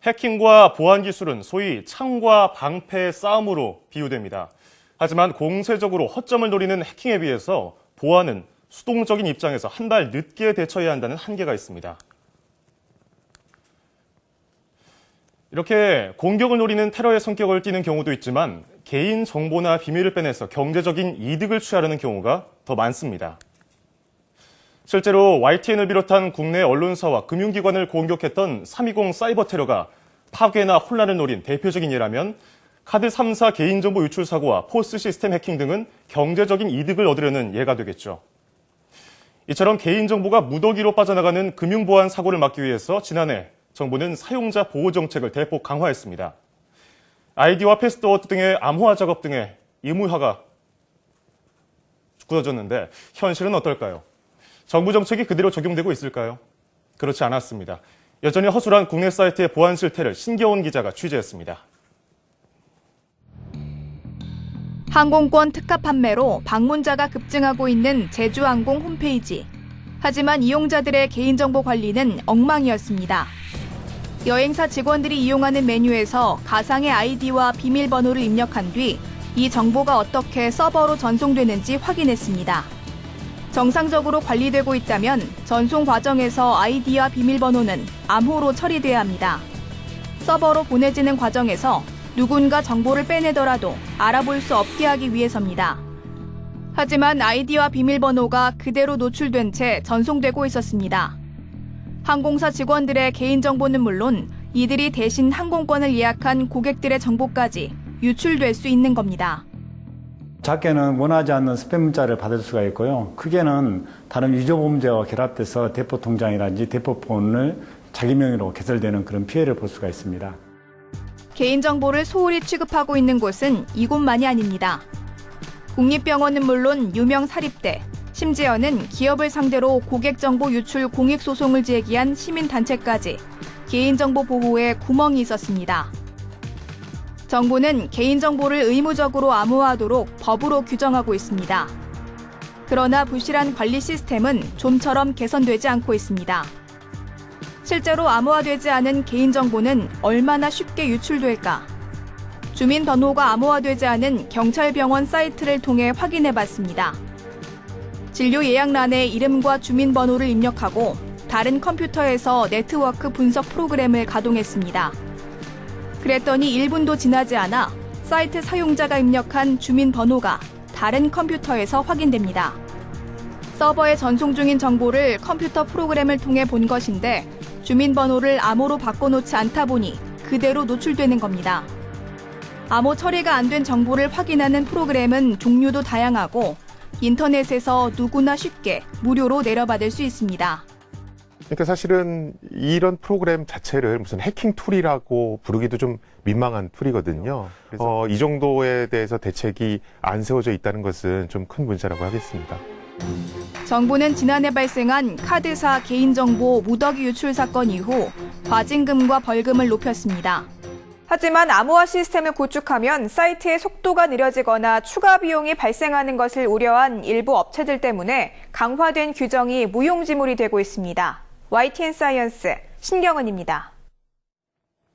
해킹과 보안 기술은 소위 창과 방패의 싸움으로 비유됩니다. 하지만 공세적으로 허점을 노리는 해킹에 비해서 보안은 수동적인 입장에서 한 발 늦게 대처해야 한다는 한계가 있습니다. 이렇게 공격을 노리는 테러의 성격을 띠는 경우도 있지만 개인 정보나 비밀을 빼내서 경제적인 이득을 취하려는 경우가 더 많습니다. 실제로 YTN을 비롯한 국내 언론사와 금융기관을 공격했던 3.20 사이버 테러가 파괴나 혼란을 노린 대표적인 예라면 카드 3사 개인정보 유출 사고와 포스 시스템 해킹 등은 경제적인 이득을 얻으려는 예가 되겠죠. 이처럼 개인정보가 무더기로 빠져나가는 금융보안 사고를 막기 위해서 지난해 정부는 사용자 보호 정책을 대폭 강화했습니다. 아이디와 패스워드 등의 암호화 작업 등의 의무화가 굳어졌는데 현실은 어떨까요? 정부 정책이 그대로 적용되고 있을까요? 그렇지 않았습니다. 여전히 허술한 국내 사이트의 보안 실태를 신겨온 기자가 취재했습니다. 항공권 특가 판매로 방문자가 급증하고 있는 제주항공 홈페이지. 하지만 이용자들의 개인정보 관리는 엉망이었습니다. 여행사 직원들이 이용하는 메뉴에서 가상의 아이디와 비밀번호를 입력한 뒤 이 정보가 어떻게 서버로 전송되는지 확인했습니다. 정상적으로 관리되고 있다면 전송 과정에서 아이디와 비밀번호는 암호로 처리돼야 합니다. 서버로 보내지는 과정에서 누군가 정보를 빼내더라도 알아볼 수 없게 하기 위해서입니다. 하지만 아이디와 비밀번호가 그대로 노출된 채 전송되고 있었습니다. 항공사 직원들의 개인정보는 물론 이들이 대신 항공권을 예약한 고객들의 정보까지 유출될 수 있는 겁니다. 작게는 원하지 않는 스팸 문자를 받을 수가 있고요. 크게는 다른 위조 범죄와 결합돼서 대포 통장이라든지 대포폰을 자기 명의로 개설되는 그런 피해를 볼 수가 있습니다. 개인정보를 소홀히 취급하고 있는 곳은 이곳만이 아닙니다. 국립병원은 물론 유명 사립대, 심지어는 기업을 상대로 고객정보 유출 공익소송을 제기한 시민단체까지 개인정보 보호에 구멍이 있었습니다. 정부는 개인정보를 의무적으로 암호화하도록 법으로 규정하고 있습니다. 그러나 부실한 관리 시스템은 좀처럼 개선되지 않고 있습니다. 실제로 암호화되지 않은 개인정보는 얼마나 쉽게 유출될까? 주민번호가 암호화되지 않은 경찰병원 사이트를 통해 확인해봤습니다. 진료 예약란에 이름과 주민번호를 입력하고 다른 컴퓨터에서 네트워크 분석 프로그램을 가동했습니다. 그랬더니 1분도 지나지 않아 사이트 사용자가 입력한 주민번호가 다른 컴퓨터에서 확인됩니다. 서버에 전송 중인 정보를 컴퓨터 프로그램을 통해 본 것인데 주민번호를 암호로 바꿔놓지 않다 보니 그대로 노출되는 겁니다. 암호 처리가 안 된 정보를 확인하는 프로그램은 종류도 다양하고 인터넷에서 누구나 쉽게 무료로 내려받을 수 있습니다. 그러니까 사실은 이런 프로그램 자체를 무슨 해킹 툴이라고 부르기도 좀 민망한 툴이거든요. 그래서 이 정도에 대해서 대책이 안 세워져 있다는 것은 좀 큰 문제라고 하겠습니다. 정부는 지난해 발생한 카드사 개인정보 무더기 유출 사건 이후 과징금과 벌금을 높였습니다. 하지만 암호화 시스템을 구축하면 사이트의 속도가 느려지거나 추가 비용이 발생하는 것을 우려한 일부 업체들 때문에 강화된 규정이 무용지물이 되고 있습니다. YTN 사이언스 신경은입니다.